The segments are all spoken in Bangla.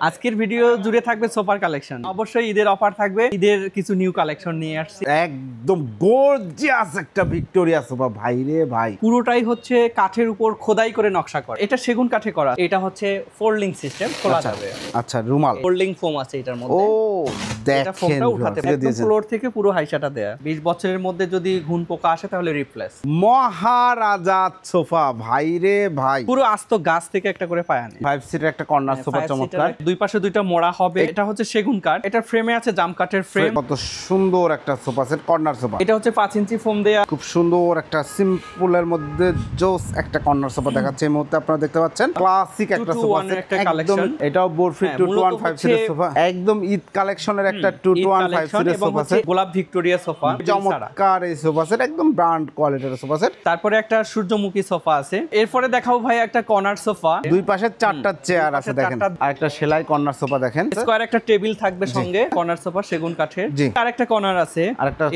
আজকের ভিডিও জুড়ে থাকবে সোফার কালেকশন, অবশ্যই ঈদের অফার থাকবে, ঈদের কিছু নিউ কালেকশন নিয়ে আসছি। একদম গর্জিয়াস একটা ভিক্টোরিয়া সোফা ভাই রে ভাই, পুরোটাই হচ্ছে কাঠের উপর খোদাই করে নকশা করা। এটা সেগুন কাঠে করা, এটা হচ্ছে ফোল্ডিং সিস্টেম, খোলা যাবে। আচ্ছা রুমাল ফোল্ডিং ফোম আছে এটার মধ্যে। ও এটা ফোমটা উঠাতে একদম ফ্লোর থেকে পুরো হাইসাটা দেয়া। 20 বছরের মধ্যে যদি ঘুণ পোকা আসে তাহলে রিপ্লেস। মহারাজা সোফা ভাই রে ভাই, পুরো আস্ত গাছ থেকে একটা করে পায়া নেই। 5 সিটের একটা কর্নার সোফা, চমৎকার। দুই পাশে দুইটা মোড়া হবে। এটা হচ্ছে সেগুন কাঠ, এটার ফ্রেমে আছে জাম কাঠের ফ্রেম। কত সুন্দর একটা সোফা সেট, কর্নার সোফা। এটা হচ্ছে 5 ইঞ্চি ফোম দেয়া, খুব সুন্দর একটা সিম্পলের মধ্যে জোস একটা কর্নার সোফা দেখাচ্ছে এই মুহূর্তে আপনারা দেখতে পাচ্ছেন। ক্লাসিক একটা সোফা সেট, একদম এটাও বোরফিট 215 সিটের সোফা, একদম ঈদ কালেকশনের একটা 215 সিটের সোফা সেট। গোলাপ ভিক্টোরিয়া সোফা, চমৎকার এই সোফা সেট, একদম ব্র্যান্ড কোয়ালিটির সোফা সেট। তারপরে একটা সূর্যমুখী সোফা আছে। এরপরে দেখাবো ভাই একটা কর্নার সোফা, দুই পাশে 4টা চেয়ার আছে দেখেন, আর একটা সেলাই কর্নার সোফা দেখেন। স্কয়ার একটা টেবিল থাকবে সঙ্গে, কর্নার সোফা সেগুন কাঠের। আর একটা কর্নার আছে,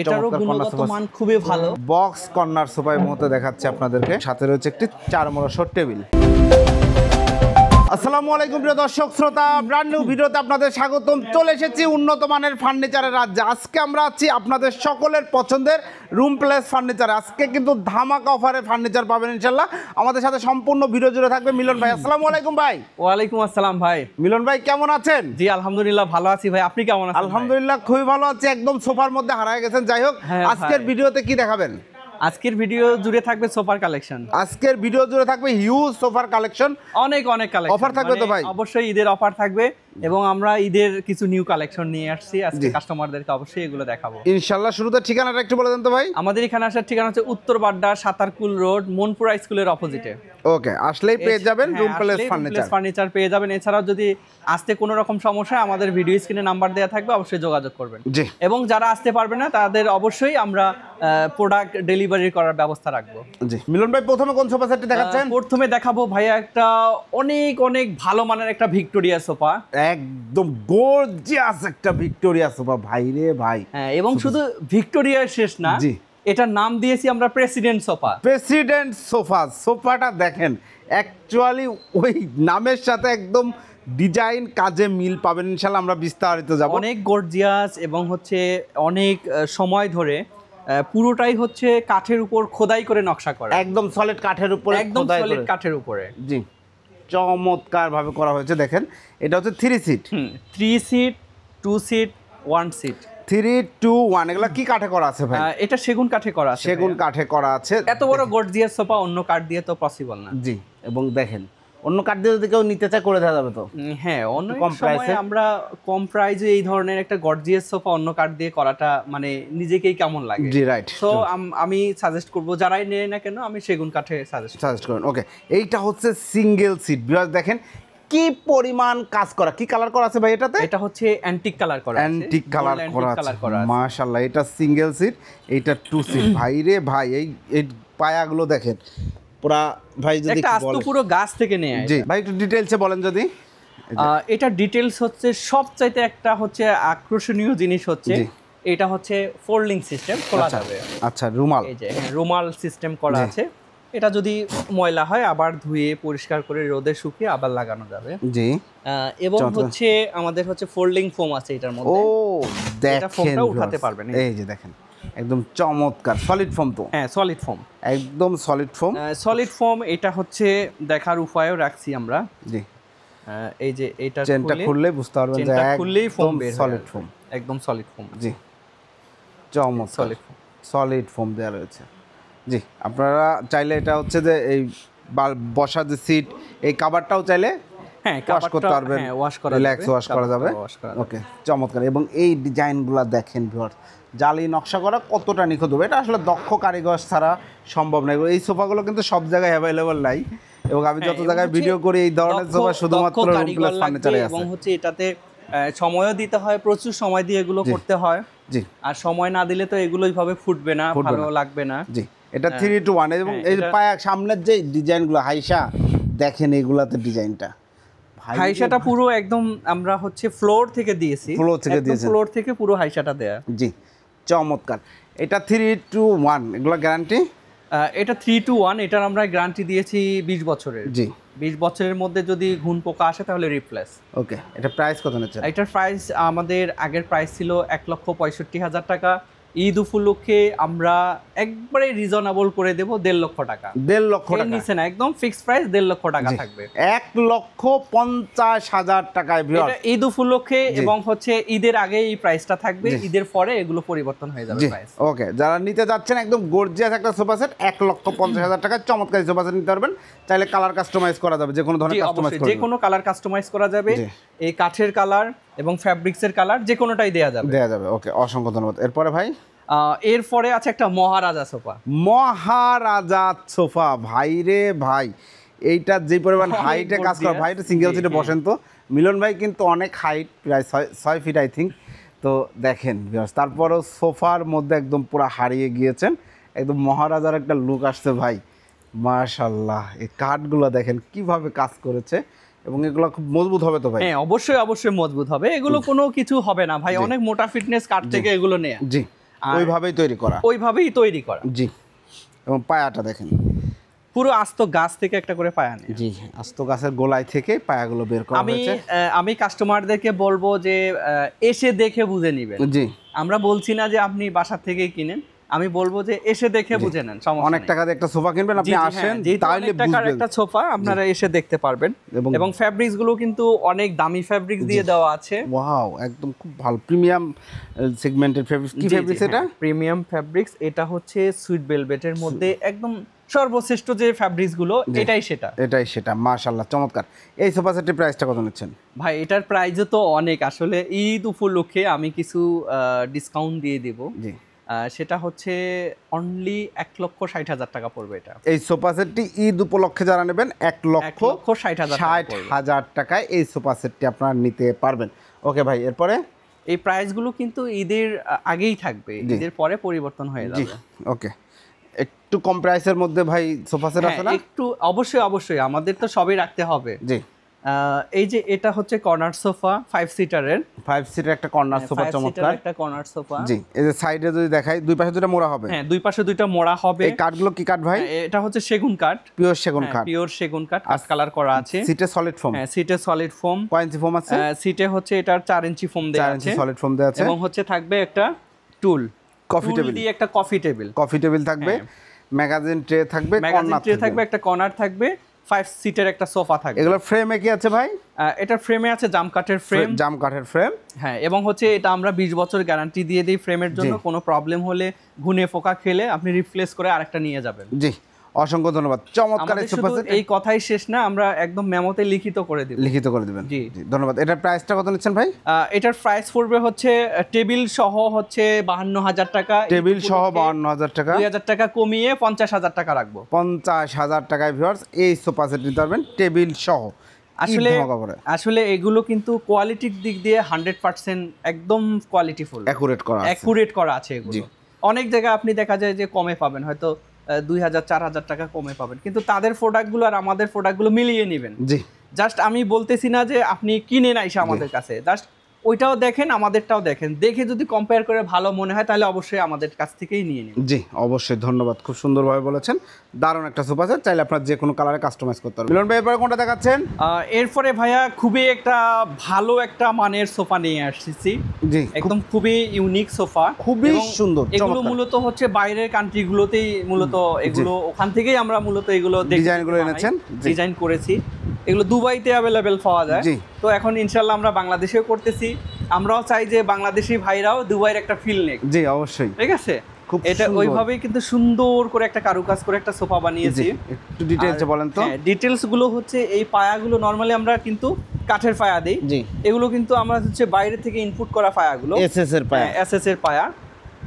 এটারও গুণগত মান খুবই ভালো। বক্স কর্নার সোফা এর মধ্যে দেখাচ্ছে আপনাদেরকে, সাথে রয়েছে একটি 4 মোড়া টেবিল। আসসালামু আলাইকুম প্রিয় দর্শক শ্রোতা, ব্র্যান্ড নিউ ভিডিওতে আপনাদের স্বাগতম। চলে এসেছি উন্নত মানের ফার্নিচারের রাজ্যে। আজকে আমরা আছি আপনাদের সকলের পছন্দের রুম প্লেস ফার্নিচার। আজকে কিন্তু ধামাকা অফারে ফার্নিচার পাবেন ইনশাল্লাহ। আমাদের সাথে সম্পূর্ণ ভিডিও জুড়ে থাকবে মিলন ভাই। আসসালামু আলাইকুম ভাই। ওয়ালাইকুম আসসালাম ভাই। মিলন ভাই কেমন আছেন? জি আলহামদুলিল্লাহ ভালো আছি ভাই, আপনি কেমন আছেন? আলহামদুলিল্লাহ খুবই ভালো আছি, একদম সোফার মধ্যে হারায় গেছেন। যাই হোক, আজকের ভিডিওতে কি দেখাবেন? আজকের ভিডিও জুড়ে থাকবে সোফার কালেকশন। আজকের ভিডিও জুড়ে থাকবে হিউজ সোফার কালেকশন, অনেক কালেকশন। অফার থাকবে তো ভাই? অবশ্যই ঈদের অফার থাকবে, এবং আমরা ঈদের কিছু নিউ কালেকশন নিয়ে আসছি আজকে, কাস্টমারদেরকে অবশ্যই এগুলো দেখাবো ইনশাআল্লাহ। শুরুতে ঠিকানাটা একটু বলে দেন তো ভাই। আমাদের এখানে আসার ঠিকানা হচ্ছে উত্তর বাড্ডা সাতারকুল রোড, মনপুরা স্কুলের অপোজিটে। ওকে, আসলেই পেয়ে যাবেন রুম প্লেস ফার্নিচার পেয়ে যাবেন। এছাড়াও যদি আসতে কোনো রকম সমস্যা, আমাদের ভিডিও স্ক্রিনে নাম্বার দেওয়া থাকবে, অবশ্যই যোগাযোগ করবেন। এবং যারা আসতে পারবে না তাদের অবশ্যই আমরা প্রোডাক্ট ডেলিভারি করার ব্যবস্থা রাখবো। জি মিলন ভাই, প্রথমে কোন সোফা সেটটি দেখাচ্ছেন? প্রথমে দেখাবো ভাইয়া একটা অনেক ভালো মানের একটা ভিক্টোরিয়া সোফা, একদম গর্জিয়াস একটা ভিক্টোরিয়া সোফা ভাই রে ভাই। হ্যাঁ, এবং শুধু ভিক্টোরিয়া শেষ না, জি, এটার নাম দিয়েছি আমরা প্রেসিডেন্ট সোফা। President sofa. সোফাটা দেখেন, অ্যাকচুয়ালি ওই নামের সাথে একদম ডিজাইন কাজে মিল পাবেন ইনশাআল্লাহ। আমরা বিস্তারিত যাব। অনেক গর্জিয়াস এবং হচ্ছে অনেক সময় ধরে পুরোটাই হচ্ছে কাঠের উপর খোদাই করে নকশা করা, একদম সলিড কাঠের উপরে, একদম সলিড কাঠের উপরে। জি, চমৎকার ভাবে করা হয়েছে। দেখেন এটা হচ্ছে 3 সিট, 3 সিট, 2 সিট, 1 সিট, 3, 2, 1। এগুলা কি কাঠে করা আছে ভাই? এটা সেগুন কাঠে করা আছে। সেগুন কাঠে করা আছে। এত বড় গর্জিয়াস সোফা অন্য কাঠ দিয়ে তো পসিবল না। জি, এবং দেখেন অন্য কাঠ দিয়ে যদি কেউ নিতে চায় করে দেওয়া যাবে তো। হ্যাঁ, অন্য সময় আমরা কম প্রাইসে এই ধরনের একটা গর্জিয়াস সোফা অন্য কাঠ দিয়ে করাটা মানে নিজেকেই কেমন লাগে। জি রাইট। সো আমি সাজেস্ট করব যারাই নেয় না কেন, আমি সেগুন কাঠে সাজেস্ট করুন। ওকে, এইটা হচ্ছে সিঙ্গেল সিট। ভিউয়ার্স দেখেন কি পরিমাণ কাজ করা, কি কালার করা আছে ভাই এটাতে? এটা হচ্ছে অ্যান্টিক কালার করা আছে, অ্যান্টিক কালার করা আছে মাশাআল্লাহ। এটা সিঙ্গেল সিট, এইটা 2 সিট। ভাই রে ভাই, এই পায়াগুলো দেখেন পুরা ভাই, যদি একটা আস্ত পুরো গাছ থেকে নেয়। জি ভাই, একটু ডিটেইলসে বলেন যদি। এটা ডিটেইলস হচ্ছে সবচাইতে একটা হচ্ছে আকর্ষণীয় জিনিস হচ্ছে এটা হচ্ছে ফোল্ডিং সিস্টেম, খোলা যাবে। আচ্ছা রুমাল, এই যে রুমাল সিস্টেম করা আছে। এটা যদি ময়লা হয় আবার ধুয়ে পরিষ্কার করে রোদে শুকিয়ে আবার লাগানো যাবে। জি, এবং হচ্ছে আমাদের হচ্ছে ফোল্ডিং ফোম আছে এটার মধ্যে। ও দেখেন, এটা ফোমটা উঠাতে পারবেন। এই যে দেখেন একদম চমৎকার সলিড ফোম তো। হ্যাঁ, সলিড ফোম, একদম সলিড ফোম। Solid foam. এটা হচ্ছে দেখার উপায়ও রাখছি আমরা। জি, এই যে এটা চেনটা খুললে বুঝতে পারবেন যে খুললেই ফোম বের হয়, সলিড ফোম, একদম সলিড ফোম। জি, চমৎকার সলিড ফোম, সলিড ফোম দেওয়া রয়েছে। জি, আপনারা চাইলে এটা হচ্ছে যে এই বসার যে সিট, এই কভারটাও চাইলে ওয়াশ করতে পারবেন, রিল্যাক্স ওয়াশ করা যাবে। ওকে, চমৎকার। এবং এই ডিজাইনগুলো দেখেন ভিউয়ার্স, জালি নকশা করা কতটা নিখুঁত হবে, এটা আসলে দক্ষ কারিগর ছাড়া সম্ভব নয়। এই সোফাগুলো কিন্তু সব জায়গায় অ্যাভেলেবল নাই, এবং আমি যত জায়গায় ভিডিও করি এই ধরনের সোফা শুধুমাত্র রুম প্লেস ফার্নিচারে আছে। এবং হচ্ছে এটাতে সময়ও দিতে হয়, প্রচুর সময় দিয়ে এগুলো করতে হয়। জি, আর সময় না দিলে তো এগুলো এইভাবে ফুটবে না, ভালো লাগবে না। জি, এটা 3 to 1। এবং এই পায়া সামনের যে ডিজাইনগুলো হাইসা দেখেন, এইগুলাতে ডিজাইনটা হাইসাটা পুরো একদম আমরা হচ্ছে ফ্লোর থেকে দিয়েছি, ফ্লোর থেকে পুরো হাইসাটা দেয়া। জি, চমৎকার। এটা 3 to 1, এগুলো গ্যারান্টি এটা 3-to-1, এটার আমরা গ্যারান্টি দিয়েছি 20 বছরের। জি, 20 বছরের মধ্যে যদি ঘুণ পোকা আসে তাহলে রিপ্লেস। ওকে, এটা প্রাইস কত নিচ্ছেন? এটার প্রাইস আমাদের আগের প্রাইস ছিল 1,65,000 টাকা। ঈদ উপলক্ষে আমরা একবারে রিজনেবল করে দেব 1.5 লক্ষ টাকা। 1.5 লক্ষ টাকা নিচে না, একদম ফিক্সড প্রাইস 1.5 লক্ষ টাকা থাকবে। 1,50,000 টাকায় ভিউয়ার্স, এটা ঈদ উপলক্ষে এবং হচ্ছে ঈদের আগে এই প্রাইসটা থাকবে, ঈদের পরে এগুলো পরিবর্তন হয়ে যাবে প্রাইস। ওকে, যারা নিতে যাচ্ছেন একদম গর্জিয়াস একটা সোফা সেট 1,50,000 টাকায় চমৎকার সোফা সেট নিতে পারবেন। চাইলে কালার কাস্টমাইজ করা যাবে, যে কোনো ধরনের কাস্টমাইজ করা যাবে, যে কোনো কালার কাস্টমাইজ করা যাবে। এই কাঠের কালার এবং ফ্যাব্রিক্সের কালার যে কোনোটাই দেয়া যাবে। ওকে, অসংখ্য ধন্যবাদ। এরপরে ভাই, এরপরে আছে একটা মহারাজা সোফা। মহারাজা সোফা, ভাই রে ভাই, এইটা যে পরিমাণ হাইটে কাজ করা, ভাই এটা সিঙ্গেল সিটে বসেন তো। মিলন ভাই কিন্তু অনেক হাইট, প্রায় 6 ফিট আই থিঙ্ক। তো দেখেন তারপরও সোফার মধ্যে একদম পুরো হারিয়ে গিয়েছেন, একদম মহারাজার একটা লুক আসছে ভাই, মাশাআল্লাহ। এই কাঠগুলো দেখেন কিভাবে কাজ করেছে, এবং এগুলো খুব মজবুত হবে তো ভাই? হ্যাঁ, অবশ্যই অবশ্যই মজবুত হবে, এগুলো কোনো কিছু হবে না ভাই, অনেক মোটা ফিটনেস কাঠ থেকে এগুলো নেয়া। জি, ওইভাবেই তৈরি করা। জি, এবং পায়াটা দেখেন পুরো আস্ত গাছ থেকে একটা করে পায়া নেয়। জি, আস্ত গাছের গোলায় থেকে পায়াগুলো বের করা হয়েছে। আমি কাস্টমারদেরকে বলবো যে এসে দেখে বুঝে নেবেন। জি, আমরা বলছি না যে আপনি বাসা থেকেই কিনেন, আমি বলবো যে এসে দেখে বুঝে নেন। অনেক টাকা দিয়ে একটা সোফা কিনবেন, আপনি আসেন তাহলে টাকার একটা সোফা আপনারা এসে দেখতে পারবেন। এবং ফ্যাব্রিক্স গুলো কিন্তু অনেক দামি ফ্যাব্রিক্স দিয়ে দেওয়া আছে। ওয়াও, একদম খুব ভালো প্রিমিয়াম সেগমেন্টের ফ্যাব্রিক্স। কি ফ্যাব্রিক্স এটা? Premium fabrics. এটা হচ্ছে সুইট ভেলভেটের মধ্যে একদম সর্বশ্রেষ্ঠ যে ফ্যাব্রিক্স গুলো, এটাই সেটা। মাশাআল্লাহ, চমৎকার। এই সোফা সেটের প্রাইসটা কত নিচ্ছেন ভাই? এটার প্রাইসও তো অনেক, আসলে ঈদ উপলক্ষে আমি কিছু ডিসকাউন্ট দিয়ে দিব। জি, সেটা হচ্ছে অনলি 1,60,000 টাকা পড়বে। এটা এই সোফা সেটটি ঈদ উপলক্ষে যারা নেবেন 1,60,000 টাকায় এই সোফা সেটটি আপনারা নিতে পারবেন। ওকে ভাই, এরপরে এই প্রাইসগুলো কিন্তু ঈদের আগেই থাকবে, ঈদের পরে পরিবর্তন হয়ে যাবে। ওকে, একটু কম প্রাইসের মধ্যে ভাই সোফা সেট আছে না? একটু অবশ্যই আমাদের তো সবই রাখতে হবে। জি, এই যে এটা হচ্ছে কর্নার সোফা 5 সিটারের একটা কর্নার সোফা, চমৎকার একটা কর্নার সোফা। জি, এই যে সাইডে যদি দেখাই, দুই পাশে দুটো মোড়া হবে। হ্যাঁ, দুই পাশে দুইটা মোড়া হবে। এই কাঠগুলো কি কাঠ ভাই? এটা হচ্ছে সেগুন কাঠ, পিওর সেগুন কাঠ, কাঠ কালার করা আছে। সিটে সলিড ফোম। হ্যাঁ, সিটে সলিড ফোম। কয় ইঞ্চি ফোম আছে? সিটে হচ্ছে এটার 4 ইঞ্চি ফোম দেয়া আছে, 4 ইঞ্চি সলিড ফোম দেয়া আছে। এবং হচ্ছে থাকবে একটা টুল, কফি টেবিল দিয়ে একটা কফি টেবিল থাকবে, ম্যাগাজিন ট্রে থাকবে, একটা কর্নার থাকবে, 5 সিটের একটা সোফা থাকবে। এগুলো ফ্রেমে কি আছে ভাই? এটার ফ্রেমে আছে জাম কাঠের ফ্রেম। হ্যাঁ, এবং হচ্ছে এটা আমরা 20 বছর গ্যারান্টি দিয়ে দিই ফ্রেমের জন্য। কোনো প্রবলেম হলে, ঘুনে পোকা খেলে আপনি রিপ্লেস করে আরেকটা নিয়ে যাবেন। জি, অসংখ্য ধন্যবাদ। চমৎকার এই সোফা সেট। এই কথাই শেষ না, আমরা একদম মেমোতে লিখিত করে দিবেন। জি, ধন্যবাদ। এটার প্রাইসটা কত নিচ্ছেন ভাই? এটার প্রাইস পড়বে হচ্ছে টেবিল সহ হচ্ছে 52,000 টাকা। টেবিল সহ 52,000 টাকা, 2,000 টাকা কমিয়ে 50,000 টাকা রাখবো। 50,000 টাকায় ভিউয়ার্স এই সোফা সেট নিতে পারবেন টেবিল সহ। আসলে এগুলো কিন্তু কোয়ালিটির দিক দিয়ে 100% একদম কোয়ালিটিফুল, অ্যাকুরেট করা আছে এগুলো। অনেক জায়গায় আপনি দেখা যায় যে কমে পাবেন, হয়তো 2,000-4,000 টাকা কমে পাবেন, কিন্তু তাদের প্রোডাক্টগুলো আর আমাদের প্রোডাক্টগুলো মিলিয়ে নেবেন। জি, জাস্ট আমি বলতেছি না যে আপনি কিনে না এসে আমাদের কাছে, জাস্ট ওইটাও দেখেন, আমাদেরটাও দেখেন, দেখে যদি কম্পেয়ার করে ভালো মনে হয় তাহলে অবশ্যই আমাদের কাছ থেকেই নিয়ে নিন। জি, অবশ্যই, ধন্যবাদ, খুব সুন্দরভাবে বলেছেন। দারুণ একটা সোফা সেট, চাইলে আপনার যে কোনো কালারে কাস্টমাইজ করতে পারবেন। মিলন ভাই, এরপরে কোনটা দেখাচ্ছেন? এরপরে ভাইয়া খুবই একটা ভালো একটা মানের সোফা নিয়ে আসছি। জি, একদম খুবই ইউনিক সোফা, খুবই সুন্দর। এগুলো মূলত হচ্ছে বাইরের কান্ট্রিগুলোতেই মূলত এগুলো, ওখান থেকেই আমরা মূলত এগুলো ডিজাইনগুলো এনেছেন, ডিজাইন করেছি। এগুলো দুবাইতে অ্যাভেলেবেল পাওয়া যায়। তো এখন ইনশাল্লাহ আমরা বাংলাদেশেও করতেছি। আমরাও চাই যে বাংলাদেশি ভাইরাও দুবাইয়ের একটা ফিল নেক। জি, অবশ্যই, ঠিক আছে। এটা ওইভাবেই কিন্তু সুন্দর করে একটা কারুকাজ করে একটা সোফা বানিয়েছি। একটু ডিটেইলসে বলেন তো। ডিটেইলস গুলো হচ্ছে এই পায়াগুলো নরমালি আমরা কিন্তু কাঠের পায়া দিই। এগুলো কিন্তু আমরা হচ্ছে বাইরে থেকে ইনপুট করা পায়াগুলো, এসএস এর পায়া।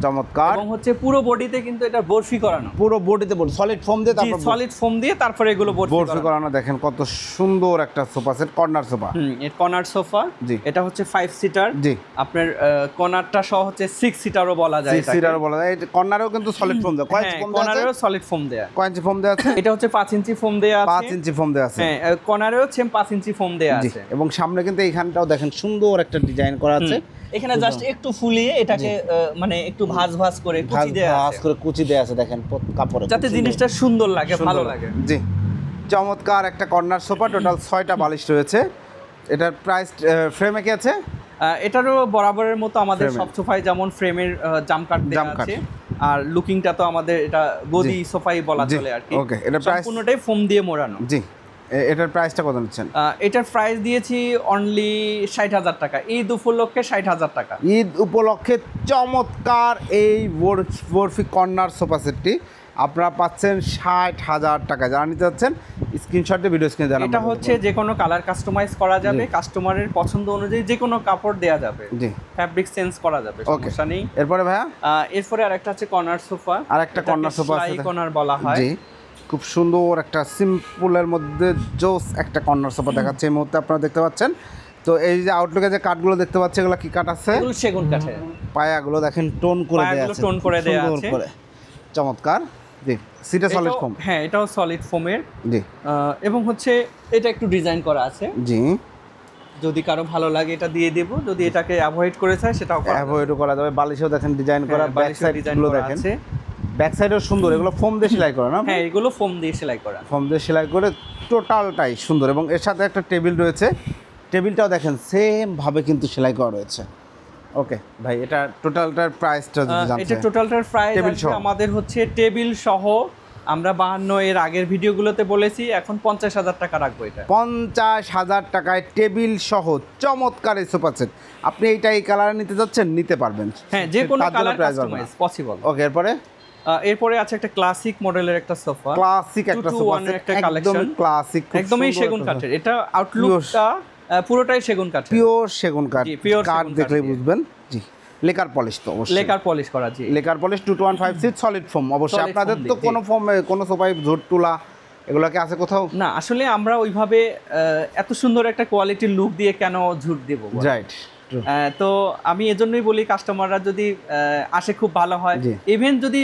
চমৎকার। এবং হচ্ছে পুরো বডিতে কিন্তু এটা বরফি করানো, পুরো বডিতে সলিড ফোম দিয়ে তারপরে এগুলো বরফি করানো। দেখেন কত সুন্দর একটা সোফা সেট, কর্নার সোফা। এর কর্নার সোফা। এটা হচ্ছে 5 সিটার। জি, আপনার কর্নারটা সহ হচ্ছে 6 সিটারও বলা যায়, 6 সিটারও বলা যায়। কর্নারেও কিন্তু সলিড ফোম দেয়া, কয় ইঞ্চি ফোম দেয়া আছে? কর্নারেও সলিড ফোম দেয়া। কয় ইঞ্চি ফোম দেয়া আছে? এটা হচ্ছে 5 ইঞ্চি ফোম দেয়া আছে। 5 ইঞ্চি ফোম দেয়া আছে। হ্যাঁ, কর্নারেও সেম 5 ইঞ্চি ফোম দেয়া আছে। এবং সামনে কিন্তু এইখানটাও দেখেন সুন্দর একটা ডিজাইন করা আছে, এখানে জাস্ট একটু ফুলিয়ে এটাকে মানে একটু ভাঁজ ভাঁজ করে কুচি দেয়া আছে দেখেন কাপড়ে, যাতে জিনিসটা সুন্দর লাগে, ভালো লাগে। জি, চমৎকার একটা কর্নার সোফা, টোটাল 6টা বালিশ রয়েছে। এটার প্রাইস ফ্রেমে কি আছে? এটারও বরাবরের মতো আমাদের সব সোফায় যেমন ফ্রেমের জাম কাট দেয়া আছে, আর লুকিংটা তো আমাদের এটা গদি সোফাই বলা চলে আর কি। ওকে, এটা প্রাইস সম্পূর্ণটাই ফোম দিয়ে মোড়ানো। জি, এটার প্রাইসটা কত নিচ্ছেন? এটার প্রাইস দিয়েছি অনলি 60,000 টাকা, ঈদ উপলক্ষে 60,000 টাকা। ঈদ উপলক্ষে চমৎকার এই বরফি কর্নার সোফা সেটটি আপনারা পাচ্ছেন 60,000 টাকা। যারা নিতে চাচ্ছেন স্ক্রিনশটে ভিডিও স্ক্রিনে জানাবেন। এটা হচ্ছে যে কোনো কালার কাস্টমাইজ করা যাবে, কাস্টমারের পছন্দ অনুযায়ী যে কোনো কাপড় দেয়া যাবে, জি, ফ্যাব্রিক চেঞ্জ করা যাবে, সমস্যা নেই। এরপরে ভাইয়া এরপরে আরেকটা আছে কর্নার সোফা, আরেকটা কর্নার সোফা আছে, কর্নার বলা হয়। জি, খুব সুন্দর একটা সিম্পলের মধ্যে জোস একটা কর্নার সোফা দেখাচ্ছে এই মুহূর্তে আপনারা দেখতে পাচ্ছেন। তো এই যে আউটলুকে যে কাঠগুলো দেখতে পাচ্ছি এগুলো কি কাঠ আছে? এগুলো সেগুন কাঠের। পায়াগুলো দেখেন টোন করে দেয়া আছে, টোন করে দেয়া আছে, চমৎকার। জি, সিটা সলিড ফোম। হ্যাঁ, এটাও সলিড ফোমের। জি, এবং হচ্ছে এটা একটু ডিজাইন করা আছে। জি, যদি কারো ভালো লাগে এটা দিয়ে দেব, যদি এটাকে অ্যাভয়েড করে চায় সেটাও অ্যাভয়েডও করা যাবে। বালিশও দেখেন ডিজাইন করা, ব্যাক সাইডগুলো দেখেন, ব্যাক সাইডও সুন্দর। এগুলো ফোম দিয়ে সেলাই করা না? হ্যাঁ, এগুলো ফোম দিয়ে সেলাই করা, ফোম দিয়ে সেলাই করে টোটালটাই সুন্দর। এবং এর সাথে একটা টেবিল রয়েছে, টেবিলটাও দেখেন সেম ভাবে কিন্তু সেলাই করা রয়েছে। ওকে ভাই, এটা টোটালটার প্রাইসটা যদি জানতে চাই? এটা টোটালটার প্রাইস আমাদের হচ্ছে টেবিল সহ, আমরা 52 এর আগের ভিডিওগুলোতে বলেছি, এখন 50,000 টাকা রাখবো। এটা 50,000 টাকায় টেবিল সহ চমৎকার এই সোফা সেট। আপনি এইটা এই কালারে নিতে যাচ্ছেন, নিতে পারবেন। হ্যাঁ, যে কোনো কালার কাস্টমাইজ পসিবল। ওকে, এরপরে আছে একটা ক্লাসিক মডেলের একটা সোফা, ক্লাসিক একটা সোফা সেট, একটা কালেকশন, ক্লাসিক, একদমই সেগুন কাঠের। এটা আউটলুকটা পুরোটাই সেগুন কাঠ, পিওর সেগুন কাঠ। কাঠ দেখলেই বুঝবেন। জি, লেকার পলিশ তো অবশ্যই, লেকার পলিশ করা। জি, লেকার পলিশ 2156 সলিড ফোম। অবশ্যই আপনাদের তো কোনো ফোম, কোনো সোফায় ঝোট তোলা এগুলো কি আছে কোথাও? না, আসলে আমরা ওইভাবে এত সুন্দর একটা কোয়ালিটির লুক দিয়ে কেন ঝুট দেব? রাইট। তো আমি এজন্যই বলি কাস্টমাররা যদি আসে খুব ভালো হয়, ইভেন যদি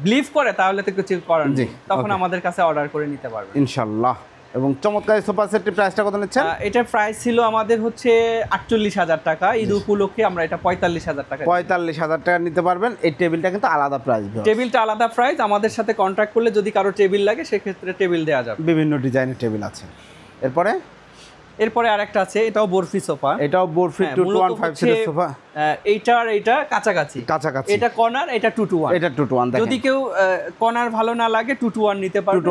বিলিভ করে তাহলে তো কিছু করার নেই, তখন আমাদের কাছে অর্ডার করে নিতে পারবে ইনশাআল্লাহ। এবং চমৎকার সোফা সেটের প্রাইসটা কত নিচ্ছেন? এটার প্রাইস ছিল আমাদের হচ্ছে 48,000 টাকা, ঈদ উপলক্ষে আমরা এটা 45,000 টাকা। 45,000 টাকা নিতে পারবেন। এই টেবিলটা কিন্তু আলাদা প্রাইস, টেবিলটা আলাদা প্রাইস। আমাদের সাথে কন্ট্যাক্ট করলে যদি কারো টেবিল লাগে সেক্ষেত্রে টেবিল দেওয়া যাবে, বিভিন্ন ডিজাইনের টেবিল আছে। এরপরে আরেকটা আছে, এটাও বরফি সোফা, এটাও বরফি 2156 এর সোফা। এইটা কাছাকাছি, এটা কর্নার, এটা 2 to 1, এটা 2 to 1। যদি কেউ কর্নার ভালো না লাগে 2 to 1 নিতে পারবে।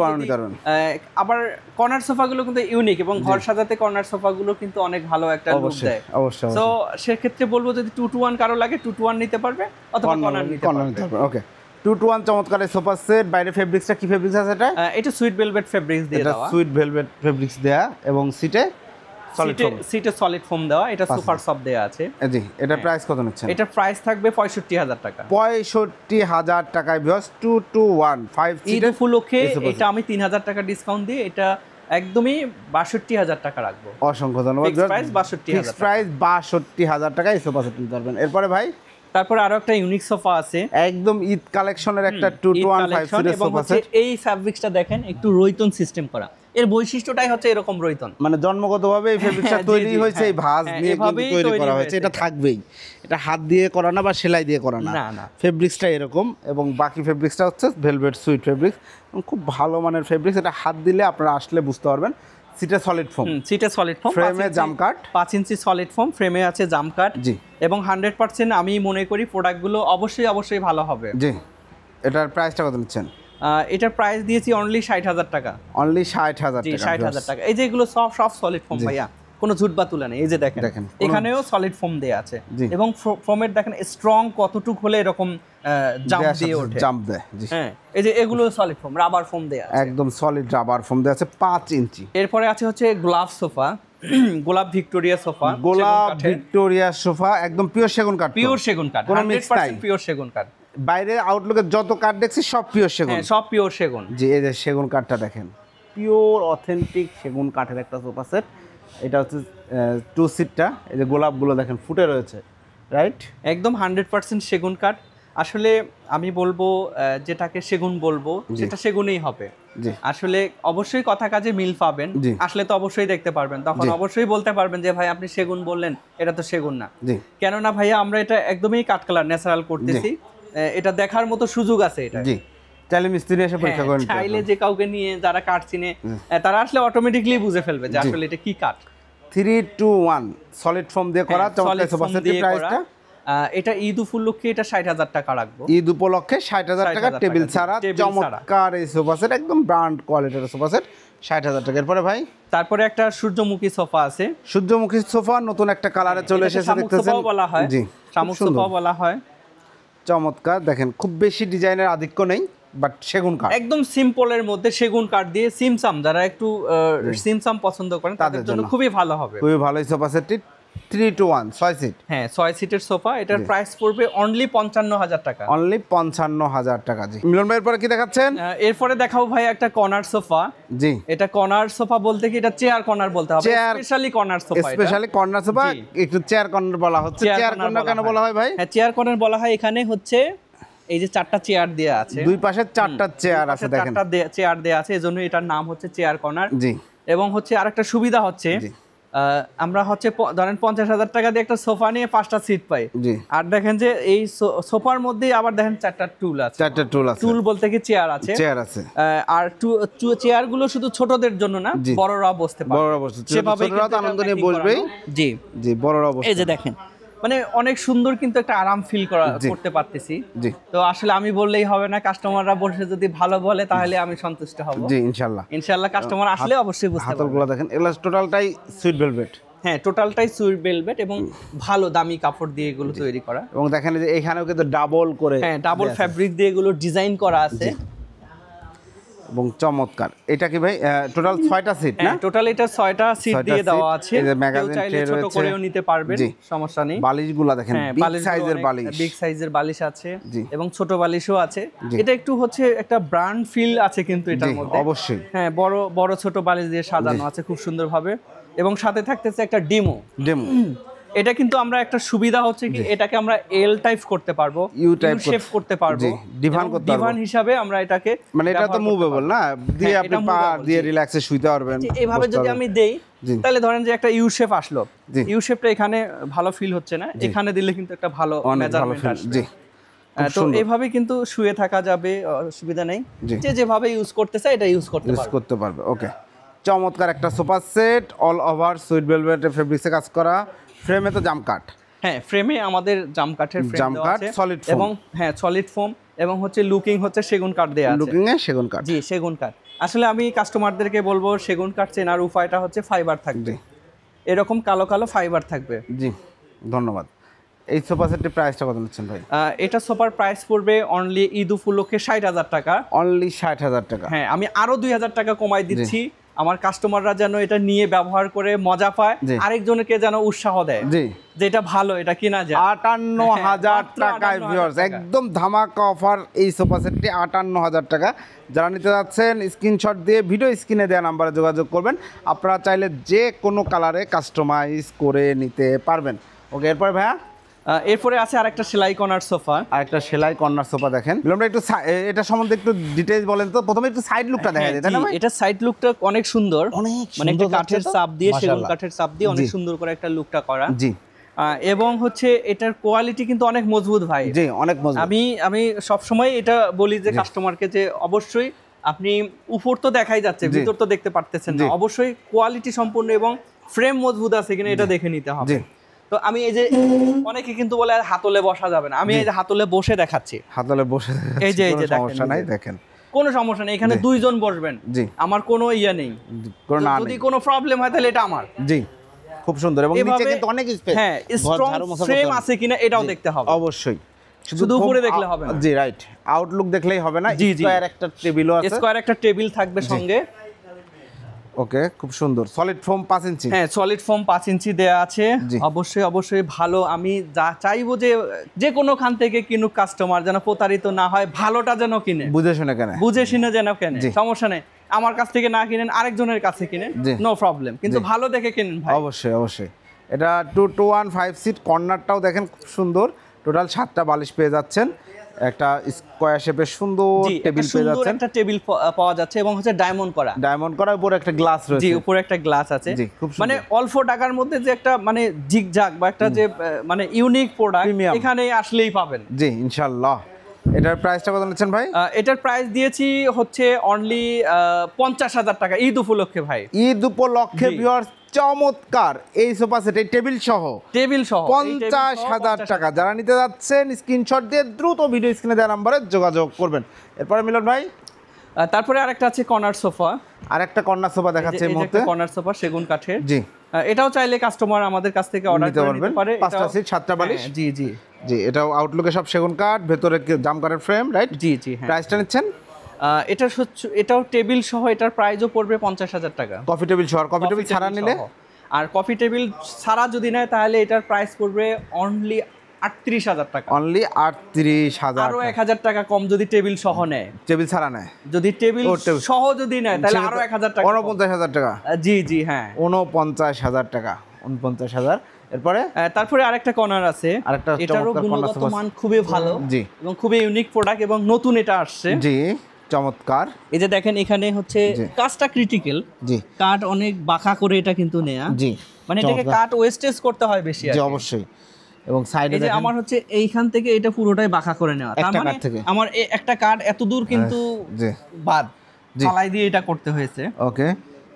আবার কর্নার সোফাগুলো কিন্তু ইউনিক, এবং ঘর সাজাতে কর্নার সোফাগুলো কিন্তু অনেক ভালো একটা লুক দেয়। অবশ্যই। সো সেক্ষেত্রে বলবো যদি 2 to 1 কারো লাগে 2 to 1 নিতে পারবে, অথবা কর্নার নিতে পারবে। ওকে, 2 to 1 চমৎকার এই সোফা সেট। বাইরে ফেব্রিক্সটা কি ফেব্রিক্স আছে এটা? এটা সুইট ভেলভেট ফেব্রিক্স দিয়ে দেওয়া, সুইট ভেলভেট ফেব্রিক্স দেয়া, এবং সিটে সলিড ফোম দেওয়া, এটা সুপার সফট দেয়া আছে। জি, এটা প্রাইস কত নিচ্ছেন? এটা প্রাইস থাকবে 65,000 টাকা। 65,000 টাকায় ভিউয়ার্স, 2 to 1 5 ঈদ উপলক্ষে এটা আমি 3,000 টাকা ডিসকাউন্ট দিয়ে এটা একদমই 62,000 টাকা রাখবো। অসংখ্য ধন্যবাদ। প্রাইস 62,000 টাকা, প্রাইস 62,000 টাকায় এই সোফা সেট নিতে পারবেন। এরপরে ভাই, তারপরে আরো একটা ইউনিক সোফা আছে, একদম ঈদ কালেকশনের একটা 2 to 1 5 সিরিজ সোফা সেট। এই ফ্যাব্রিক্সটা দেখেন, একটু রয়তন সিস্টেম করা, এর বৈশিষ্ট্যটাই হচ্ছে এরকম রয়তন, মানে জন্মগতভাবে এই ফেব্রিক্সটা তৈরি হয়েছে, এই ভাঁজ নিয়ে তৈরি করা হয়েছে। এটা থাকবেই, এটা হাত দিয়ে করা না বা সেলাই দিয়ে করা না, ফেব্রিক্সটা এরকম। এবং বাকি ফেব্রিক্সটা হচ্ছে ভেলভেট সুইট ফেব্রিক্স, খুব ভালো মানের ফেব্রিক্স। এটা হাত দিলে আপনারা আসলে বুঝতে পারবেন। সিটে সলিড ফোম, ফ্রেমে জাম কাট, 5 ইঞ্চি সলিড ফোম, ফ্রেমে আছে জাম কাট। জি, এবং 100% আমি মনে করি প্রোডাক্টগুলো অবশ্যই ভালো হবে। জি, এটার প্রাইসটা কত নিচ্ছেন? এটার প্রাইস দিয়েছি অনলি 60,000 টাকা। অনলি 60,000 টাকা। 60,000 টাকা। এই যে এগুলো সব সলিড ফোম ভাইয়া, কোনো ঝুট বা তুলা নেই। এই যে দেখেন এখানেও সলিড ফোম দেয়া আছে, এবং ফোমের দেখেন স্ট্রং কতটুকু হলে এরকম জাম্প দিয়ে ওঠে, জাম্প দেয়। হ্যাঁ, এই যে এগুলো সলিড ফোম, রাবার ফোম দেয়া আছে, একদম সলিড রাবার ফোম দেয়া আছে 5 ইঞ্চি। এরপরে আছে হচ্ছে গোলাপ সোফা, গোলাপ ভিক্টোরিয়া সোফা, গোলাপ ভিক্টোরিয়া সোফা, একদম পিওর সেগুন কাঠ, পিওর সেগুন কাঠ, 100% পিওর সেগুন কাঠ। বাইরে আউটলুকে যত কাঠ দেখছি সব পিওর সেগুন, সব পিওর সেগুন। জি, এই যে সেগুন কাঠটা দেখেন, পিওর অথেন্টিক সেগুন কাঠের একটা সোফা সেট। এটা হচ্ছে 2 সিটটা, এই যে গোলাপগুলো দেখেন ফুটে রয়েছে, রাইট, একদম 100% সেগুন কাঠ। আসলে আমি বলবো যেটাকে সেগুন বলবো সেটা সেগুনই হবে, আসলে অবশ্যই কথা কাজে মিল পাবেন, আসলে তো অবশ্যই দেখতে পারবেন, তখন অবশ্যই বলতে পারবেন যে ভাই আপনি সেগুন বললেন, এটা তো সেগুন না। কেননা ভাইয়া আমরা এটা একদমই কাঠ কালার ন্যাচারাল করতেছি, এটা দেখার মতো সুযোগ আছে। এটা চাইলে মিস্ত্রি এসে পরীক্ষা করে নিতে, চাইলে যে কাউকে নিয়ে যারা কাঠ চিনে তারা আসলে অটোমেটিকলি বুঝে ফেলবে যে আসলে এটা কি কাঠ। 3-2-1 সলিড ফোম দিয়ে করা চমৎকার সোফা সেটের প্রাইসটা, এটা ঈদ উপলক্ষে এটা 60,000 টাকা রাখবো। ঈদ উপলক্ষে 60,000 টাকা টেবিল ছাড়া চমৎকার এই সোফা সেট, একদম ব্র্যান্ড কোয়ালিটির সোফা সেট 60,000 টাকা। এরপরে ভাই তারপরে একটা সূর্যমুখী সোফা আছে, সূর্যমুখী সোফা নতুন একটা কালারে চলে এসেছে, দেখতেছেন বলা হয়, জি শামুক সোফা বলা হয়। চমৎকার, দেখেন খুব বেশি ডিজাইনের আধিক্য নেই, বাট সেগুন কাঠ একদম সিম্পলের মধ্যে সেগুন কাঠ দিয়ে সিমসাম, যারা একটু সিমসাম পছন্দ করেন তাদের জন্য খুবই ভালো হবে, খুবই ভালো এই সোফা সেটটি। 3-2-1 6 সিট, হ্যাঁ 6 সিটের সোফা, এটার প্রাইস পড়বে অনলি 55,000 টাকা, অনলি 55,000 টাকা। জি মিলন ভাই এরপরে কি দেখাচ্ছেন? এরপরে দেখাবো ভাই একটা কর্নার সোফা। জি এটা কর্নার সোফা বলতে কি এটা চেয়ার কর্নার বলতে হবে, specially corner sofa, specially corner sofa, একটু চেয়ার কর্নার বলা হচ্ছে। চেয়ার কর্নার কেন বলা হয় ভাই? হ্যাঁ চেয়ার কর্নার বলা হয়, এখানে হচ্ছে এই যে 4টা চেয়ার দেয়া আছে, দুই পাশে 4টা চেয়ার আছে, দেখেন 4টা চেয়ার দেয়া আছে, এজন্য এটার নাম হচ্ছে চেয়ার কর্নার। জি এবং হচ্ছে আরেকটা সুবিধা হচ্ছে আমরা হচ্ছে ধরেন 50,000 টাকা দিয়ে একটা সোফা নিয়ে 5টা সিট পাই, আর দেখেন যে এই সোফার মধ্যে আবার দেখেন 4টা টুল আছে, 4টা টুল আছে, টুল বলতে কি চেয়ার আছে, আর চেয়ার গুলো শুধু ছোটদের জন্য না, বড়রাও বসতে পারে, বড়রা বসতে সেভাবে আনন্দ নিয়ে বসবেই। জি জি বড়রাও বসতে, এই যে দেখেন মানে অনেক সুন্দর কিন্তু একটা আরাম ফিল করতে পারতেছি। তো আসলে আমি বললেই হবে না, কাস্টমাররা বসে যদি ভালো বলে তাহলে আমি সন্তুষ্ট হব। জি ইনশাআল্লাহ কাস্টমার আসলে অবশ্যই বুঝতে পারবে। হাতলগুলো দেখেন, এগুলো টোটালটাই সুইট ভেলভেট, হ্যাঁ টোটালটাই সুইট ভেলভেট এবং ভালো দামি কাপড় দিয়ে এগুলো তৈরি করা, এবং দেখেন যে এখানেও কিন্তু ডাবল করে, হ্যাঁ ডাবল ফ্যাব্রিক দিয়ে এগুলো ডিজাইন করা আছে এবং চমৎকার। এটা কি ভাই টোটাল 6টা সিট না? টোটাল এটা 6টা সিট দিয়ে দেওয়া আছে, কেউ চাইলে ছোট করেও নিতে পারবেন, সমস্যা নেই। বালিশগুলো দেখেন বিগ সাইজের বালিশ, বিগ সাইজের বালিশ আছে এবং ছোট বালিশও আছে। এটা একটু হচ্ছে একটা ব্র্যান্ড ফিল আছে কিন্তু এটার মধ্যে, অবশ্যই হ্যাঁ বড় বড় ছোট বালিশ দিয়ে সাজানো আছে খুব সুন্দরভাবে, এবং সাথে থাকতেছে একটা ডেমো। এটা কিন্তু আমরা একটা সুবিধা হচ্ছে কি এটাকে আমরা এল টাইপ করতে পারবো, ইউ টাইপ শেপ করতে পারবো, ডিভান করতে পারবো, ডিভান হিসাবে আমরা এটাকে, মানে এটা তো মুভেবল না, দিয়ে আপনি পা দিয়ে রিল্যাক্সে শুইতে পারবেন। এইভাবে যদি আমি দেই তাহলে ধরেন যে একটা ইউ শেপ আসলো, ইউ শেপটা এখানে ভালো ফিল হচ্ছে না, এখানে দিলে কিন্তু একটা ভালো মেজারমেন্ট আসবে। তো এইভাবে কিন্তু শুয়ে থাকা যাবে, অসুবিধা নেই, যে যেভাবে ইউজ করতে চায় এটা ইউজ করতে পারবে। ওকে, চমৎকার একটা sofa set, all over sweet velvet ফেব্রিক্সে কাজ করা, ফ্রেমে তো জাম কাঠ, হ্যাঁ ফ্রেমে আমাদের জাম কাঠের ফ্রেম দেওয়া আছে, সলিড ফোম, এবং হ্যাঁ সলিড ফোম, এবং হচ্ছে লুকিং হচ্ছে সেগুন কাঠ দেয়া আছে, লুকিং এ সেগুন কাঠ, জি সেগুন কাঠ। আসলে আমি কাস্টমারদেরকে বলবো সেগুন কাঠ চেনার উপায়টা হচ্ছে ফাইবার থাকবে, এরকম কালো কালো ফাইবার থাকবে। জি ধন্যবাদ। এই সোফা সেটের প্রাইসটা কত নিচ্ছেন ভাই? এটা সোফার প্রাইস পড়বে অনলি ঈদ উপলক্ষে 60,000 টাকা, অনলি 60,000 টাকা। হ্যাঁ আমি আরো 2,000 টাকা কমাই দিচ্ছি, আমার কাস্টমাররা যেন এটা নিয়ে ব্যবহার করে মজা পায়, আরেকজনকে যেন উৎসাহ দেয় যে এটা ভালো, এটা কিনা যায়। 58,000 টাকায় ভিউয়ার্স, একদম ধামাকা অফার এই সোফা সেটটি 58,000 টাকা। যারা নিতে যাচ্ছেন স্ক্রিনশট দিয়ে ভিডিও স্ক্রিনে দেওয়া নাম্বারে যোগাযোগ করবেন, আপনারা চাইলে যে কোনো কালারে কাস্টমাইজ করে নিতে পারবেন। ওকে, এরপর ভাইয়া এরপরে আছে আরেকটা সেলাই কর্নার সোফা, আরেকটা সেলাই কর্নার সোফা দেখেন, আমরা একটু এটা সম্বন্ধে একটু ডিটেইলস বলেন তো। প্রথমে একটু সাইড লুকটা দেখা যায়, তাই না ভাই? এটা সাইড লুকটা অনেক সুন্দর, মানে একটা কাঠের চাপ দিয়ে, সেগুন কাঠের চাপ দিয়ে অনেক সুন্দর করে একটা লুকটা করা। জি, এবং হচ্ছে এটার কোয়ালিটি কিন্তু অনেক মজবুত ভাই, জি অনেক মজবুত। আমি সব সময় এটা বলি যে কাস্টমারকে যে অবশ্যই আপনি উপর তো দেখাই যাচ্ছে, ভিতর তো দেখতে পারতেছেন না, অবশ্যই কোয়ালিটি সম্পূর্ণ এবং ফ্রেম মজবুত আছে কিনা এটা দেখে নিতে হবে। তো আমি এই যে অনেকে কিন্তু বলে হাতলে বসা যাবে না, আমি এই যে হাতলে বসে দেখাচ্ছি, হাতলে বসে এই যে সমস্যা নাই, দেখেন কোনো সমস্যা নেই, এখানে দুইজন বসবেন, আমার কোনো ইয়া নেই, যদি কোনো প্রবলেম হয় তাহলে এটা আমার। জি খুব সুন্দর, এবং নিচে কিন্তু অনেক স্পেস, হ্যাঁ স্ট্রং ফ্রেম আছে কিনা এটাও দেখতে হবে, অবশ্যই শুধু উপরে দেখলে হবে না। জি রাইট, আউটলুক দেখলেই হবে না, স্কয়ার একটা টেবিলও আছে, স্কয়ার একটা টেবিল থাকবে সঙ্গে। ওকে, খুব সুন্দর, সলিড ফোম 5 ইঞ্চি, হ্যাঁ সলিড ফোম 5 ইঞ্চি দেয়া আছে। অবশ্যই অবশ্যই ভালো, আমি যা চাইবো যে কোনো খান থেকে কিনুক কাস্টমার যেন প্রতারিত না হয়, ভালোটা যেন কিনে, বুঝে শুনে যেন কেনে, সমস্যা নেই, আমার কাছ থেকে না কিনেন আরেকজনের কাছে কিনেন, নো প্রবলেম, কিন্তু ভালো দেখে কিনেন ভাই। অবশ্যই এটা 2-1 5 সিট, কর্নারটাও দেখেন খুব সুন্দর, টোটাল 7টা বালিশ পেয়ে যাচ্ছেন, একটা স্কয়ার শেপের সুন্দর টেবিল পেয়ে যাচ্ছেন। একটা টেবিল পাওয়া যাচ্ছে এবং হচ্ছে ডায়মন্ড করা উপরে একটা গ্লাস রয়েছে। জি, উপরে একটা গ্লাস আছে। মানে অল্প টাকার মধ্যে যে একটা মানে জিগজাগ বা একটা যে মানে ইউনিক প্রোডাক্ট এখানে আসলেই পাবেন। জি ইনশাআল্লাহ। এটার প্রাইসটা কত নিচ্ছেন ভাই? এটার প্রাইস দিয়েছি হচ্ছে অনলি 50,000 টাকা ঈদ উপলক্ষে ভাই। ঈদ উপলক্ষে ভিউয়ার্স চমৎকার এই সোফা সেট, এই টেবিল সহ 50,000 টাকা। যারা নিতে যাচ্ছেন স্ক্রিনশট দিয়ে দ্রুত ভিডিও স্ক্রিনে দেওয়া নম্বরে যোগাযোগ করবেন। এরপরে মিলন ভাই তারপরে আরেকটা আছে কর্নার সোফা। আরেকটা কর্নার সোফা দেখাচ্ছে এই মুহূর্তে। কর্নার সোফা সেগুন কাঠের। জি, এটাও চাইলে কাস্টমার আমাদের কাছ থেকে অর্ডার করে নিতে পারে। 5টা সিট 7টা বালিশ। জি জি জি, এটাও আউটলুকে সব সেগুন কাঠ, ভেতরে জাম কাঠের ফ্রেম, রাইট? জি জি হ্যাঁ। প্রাইসটা নিচ্ছেন? এটাও টেবিল সহ, এটার প্রাইসও পড়বে 50,000 টাকা। কফি টেবিল সহ। কফি টেবিল ছাড়া নিলে? আর কফি টেবিল ছাড়া যদি নেয় তাহলে এটার প্রাইস পড়বে অনলি 38,000 টাকা। অনলি 38,000। আরো 1,000 টাকা কম যদি টেবিল সহ নেয়। টেবিল ছাড়া নেয়? যদি টেবিল সহ যদি নেয় তাহলে আরো 1,000 টাকা। 49,000 টাকা। জি জি হ্যাঁ, 49,000 টাকা। 49,000। এরপরে তারপরে আরেকটা কর্নার আছে। এটারও গুণগত মান খুবই ভালো। জি, এবং খুবই ইউনিক প্রোডাক্ট এবং নতুন এটা আসছে। জি চমৎকার। এই যে দেখেন এখানে হচ্ছে কাজটা ক্রিটিক্যাল। জি, কাঠ অনেক বাঁকা করে এটা কিন্তু নেয়া। জি, মানে এটাকে কাঠ ওয়েস্টেজ করতে হয় বেশি। জি অবশ্যই। এবং সাইডে এই যে আমার হচ্ছে এইখান থেকে এটা পুরোটাই বাঁকা করে নেওয়া। তার মানে আমার একটা কাঠ এত দূর কিন্তু বাদ ফালাই দিয়ে এটা করতে হয়েছে। ওকে,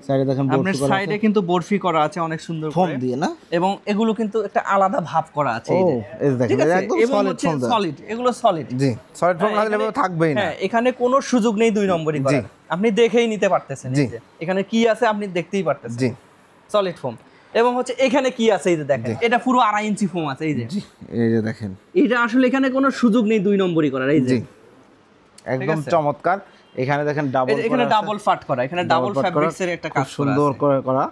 সাইডে দেখেন আপনার সাইডে কিন্তু বরফি করা আছে অনেক সুন্দর ফোম দিয়ে না, এবং এগুলো কিন্তু একটা আলাদা ভাব করা আছে। এই যে দেখেন একদম সলিড ফোম। সলিড, এগুলো সলিড। জি, সলিড ফোম লাগলে থাকবেই না। হ্যাঁ, এখানে কোনো সুযোগ নেই 2 নম্বরই করার। আপনি দেখেই নিতে পারতেছেন। এই যে এখানে কি আছে আপনি দেখতেই পারতেছেন। জি, সলিড ফোম। এবং হচ্ছে এখানে কি আছে এই যে দেখেন, এটা পুরো 2.5 ইঞ্চি ফোম আছে। এই যে দেখেন, এটা আসলে এখানে কোনো সুযোগ নেই 2 নম্বরই করার। এই যে একদম চমৎকার। এখানে দেখেন এখানে ডাবল ফাট করা, এখানে ডাবল ফ্যাব্রিক্সের একটা কাজ সুন্দর করে করা।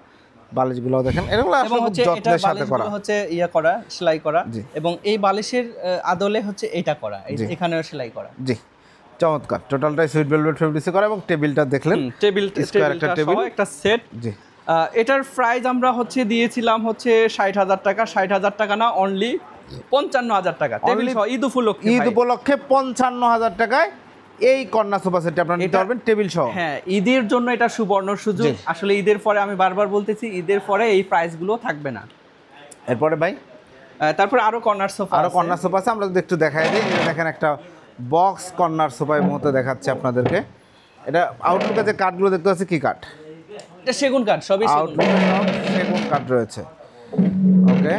বালিশগুলো দেখেন, এগুলো আসলে খুব যত্নের সাথে করা, হচ্ছে করা, সেলাই করা। এবং এই বালিশের আদলে হচ্ছে এটা করা, এখানেও সেলাই করা। জি চমৎকার। টোটালটাই সুইট ভেলভেট ফেব্রিক্সে করা। এবং টেবিলটা দেখলেন, একটা সেট। জি, এটার প্রাইস আমরা হচ্ছে দিয়েছিলাম হচ্ছে 60,000 টাকা। 60,000 টাকা না, অনলি 55,000 টাকা। টেবিল সহ ঈদ উপলক্ষে 55,000 টাকায় এই কর্নার সোফা সেটটা আপনারা নিতে পারবেন টেবিল সহ। হ্যাঁ, ঈদের জন্য এটা সুবর্ণ সুযোগ। আসলে ঈদের পরে, আমি বারবার বলতেছি, ঈদের পরে এই প্রাইসগুলো থাকবে না। এরপরে ভাই তারপরে আরো কর্নার সোফা আছে। আমরা যদি একটু দেখাই দিই, দেখেন একটা বক্স কর্নার সোফা এর মতো দেখাচ্ছে আপনাদেরকে। এটা আউটলুকে যে কাঠগুলো দেখতে পাচ্ছি, কি কাঠ? এটা সেগুন কাঠ। সবই সেগুন কাঠ রয়েছে। ওকে,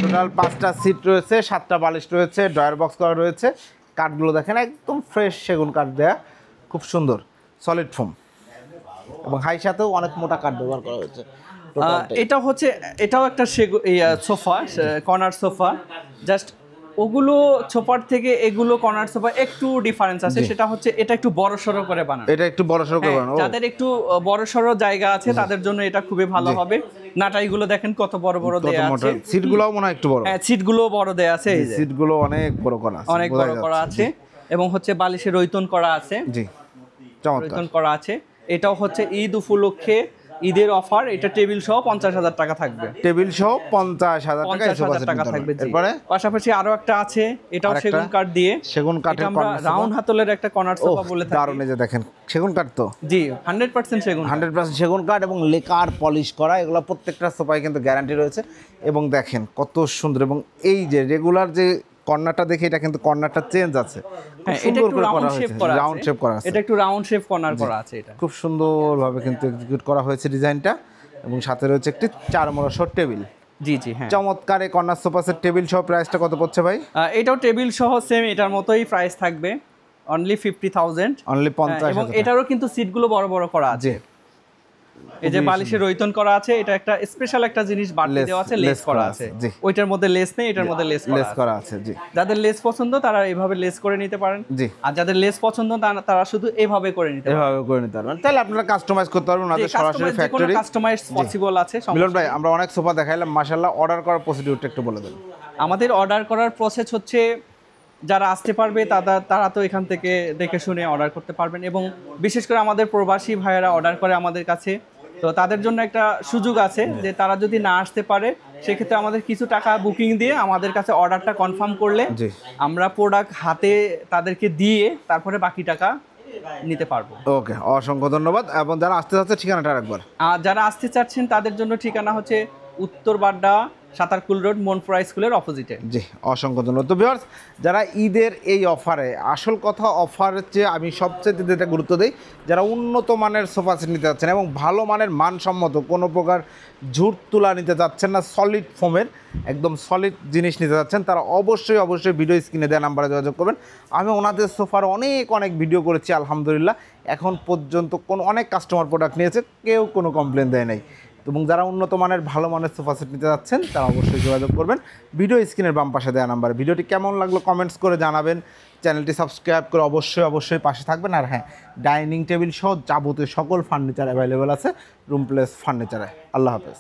টোটাল 5টা সিট রয়েছে, 7টা বালিশ রয়েছে, ড্রয়ার বক্স করা রয়েছে। কাঠগুলো দেখেন একদম ফ্রেশ সেগুন কাঠ দেয়া, খুব সুন্দর সলিড ফোম। এবং হাই সাথেও অনেক মোটা কাঠ ব্যবহার করা হয়েছে। এটা হচ্ছে, এটাও একটা সোফা, কর্নার সোফা। জাস্ট ওগুলো সোফার থেকে এগুলো কর্নার সোফা একটু ডিফারেন্স আছে। সেটা হচ্ছে এটা একটু বড়সড় করে বানানো। এটা একটু বড়সড় করে বানানো। যাদের একটু বড়সড় জায়গা আছে তাদের জন্য এটা খুবই ভালো হবে। নাটাইগুলো দেখেন কত বড় বড় দেয়া আছে। সিটগুলোও মনে হয় একটু বড়। হ্যাঁ, সিটগুলোও বড় দেয়া আছে। এই যে সিটগুলো অনেক বড় করা আছে, অনেক বড় করা আছে। এবং হচ্ছে বালিশে রৈতন করা আছে। জি চমৎকার, রৈতন করা আছে। এটাও হচ্ছে ঈদ উপলক্ষে, ঈদের অফার। এটা টেবিল সহ 50,000 টাকা থাকবে। টেবিল সহ 50,000 টাকা থাকবে। এরপরে পাশাপাশি আরো একটা আছে, এটাও সেগুন কাঠ দিয়ে। সেগুন কাঠের রাউন্ড হাতলের একটা কর্নার সোফা বলে থাকি। দারুণ। এই যে দেখেন সেগুন কাঠ তো। জি, 100% সেগুন, 100% সেগুন কাঠ এবং লেকার পলিশ করা। এগুলো প্রত্যেকটা সোফায় কিন্তু গ্যারান্টি রয়েছে। এবং দেখেন কত সুন্দর। এবং এই যে রেগুলার যে কর্নারটা দেখে, এটা কিন্তু কর্নারটা চেঞ্জ আছে। হ্যাঁ, এটা একটু রাউন্ড শেপ করা আছে। রাউন্ড শেপ করা আছে। এটা একটু রাউন্ড শেপ কর্নার করা আছে। এটা খুব সুন্দরভাবে কিন্তু এক্সিকিউট করা হয়েছে ডিজাইনটা। এবং সাথে রয়েছে একটি 4 মোড়ার টেবিল। জি জি হ্যাঁ, চমৎকার। এই কর্নার সোফা সেট টেবিল সহ প্রাইসটা কত পড়ছে ভাই? এটাও টেবিল সহ সেম এটার মতোই প্রাইস থাকবে, অনলি 50,000। অনলি 50,000। এবং এটারও কিন্তু সিটগুলো বড় বড় করা আছে। এই যে বালিশে রৈতন করা আছে, এটা একটা স্পেশাল একটা জিনিস বাড়তি দেওয়া আছে, লেস করা আছে। ওইটার মধ্যে লেস নেই, এটার মধ্যে লেস করা আছে। জি, যাদের লেস পছন্দ তারা এইভাবে লেস করে নিতে পারেন। জি, আর যাদের লেস পছন্দ তারা শুধু এইভাবে করে নিতে পারবেন। তাহলে আপনারা কাস্টমাইজ করতে পারবেন। আমাদের সরাসরি ফ্যাক্টরি কাস্টমাইজ পসিবল আছে। মিলন ভাই, আমরা অনেক সোফা দেখাইলাম, মাশাআল্লাহ। অর্ডার করার প্রসিডিউরটা একটু বলে দেন। আমাদের অর্ডার করার প্রসেস হচ্ছে, যারা আসতে পারবে তারা তো এখান থেকে দেখে শুনে অর্ডার করতে পারবেন। এবং বিশেষ করে আমাদের প্রবাসী ভাইয়েরা অর্ডার করে আমাদের কাছে। তো তাদের জন্য একটা সুযোগ আছে যে তারা যদি না আসতে পারে সেক্ষেত্রে আমাদের কিছু টাকা বুকিং দিয়ে আমাদের কাছে অর্ডারটা কনফার্ম করলে আমরা প্রোডাক্ট হাতে তাদেরকে দিয়ে তারপরে বাকি টাকা নিতে পারবো। ওকে, অসংখ্য ধন্যবাদ। এবং যারা আসতে চাচ্ছে ঠিকানাটা একবার। আর যারা আসতে চাচ্ছেন তাদের জন্য ঠিকানা হচ্ছে উত্তর বাড্ডা সাতারকুল রোড মনফ্রা স্কুলের অপোজিটে। জি, অসংখ্য ধন্যবাদ। তো ভিউয়ার্স, যারা ঈদের এই অফারে, আসল কথা অফারের চেয়ে আমি সবচেয়ে যেটা গুরুত্ব দিই, যারা উন্নত মানের সোফা সেট নিতে যাচ্ছেন এবং ভালো মানের মানসম্মত কোনো প্রকার ঝুট তুলা নিতে যাচ্ছেন না, সলিড ফোমের একদম সলিড জিনিস নিতে যাচ্ছেন, তারা অবশ্যই ভিডিও স্ক্রিনে দেওয়া নাম্বারে যোগাযোগ করবেন। আমি ওনাদের সোফার অনেক ভিডিও করেছি, আলহামদুলিল্লাহ এখন পর্যন্ত অনেক কাস্টমার প্রোডাক্ট নিয়েছে, কেউ কোনো কমপ্লেন দেয় নাই। এবং যারা উন্নত মানের ভালো মানের সোফা সেট নিতে যাচ্ছেন তারা অবশ্যই যোগাযোগ করবেন ভিডিও স্ক্রিনের বাম পাশে দেওয়া নাম্বারে। ভিডিওটি কেমন লাগলো কমেন্টস করে জানাবেন, চ্যানেলটি সাবস্ক্রাইব করে অবশ্যই পাশে থাকবেন। আর হ্যাঁ, ডাইনিং টেবিল সহ যাবতীয় সকল ফার্নিচার অ্যাভেলেবেল আছে রুম প্লেস ফার্নিচারে। আল্লাহ হাফেজ।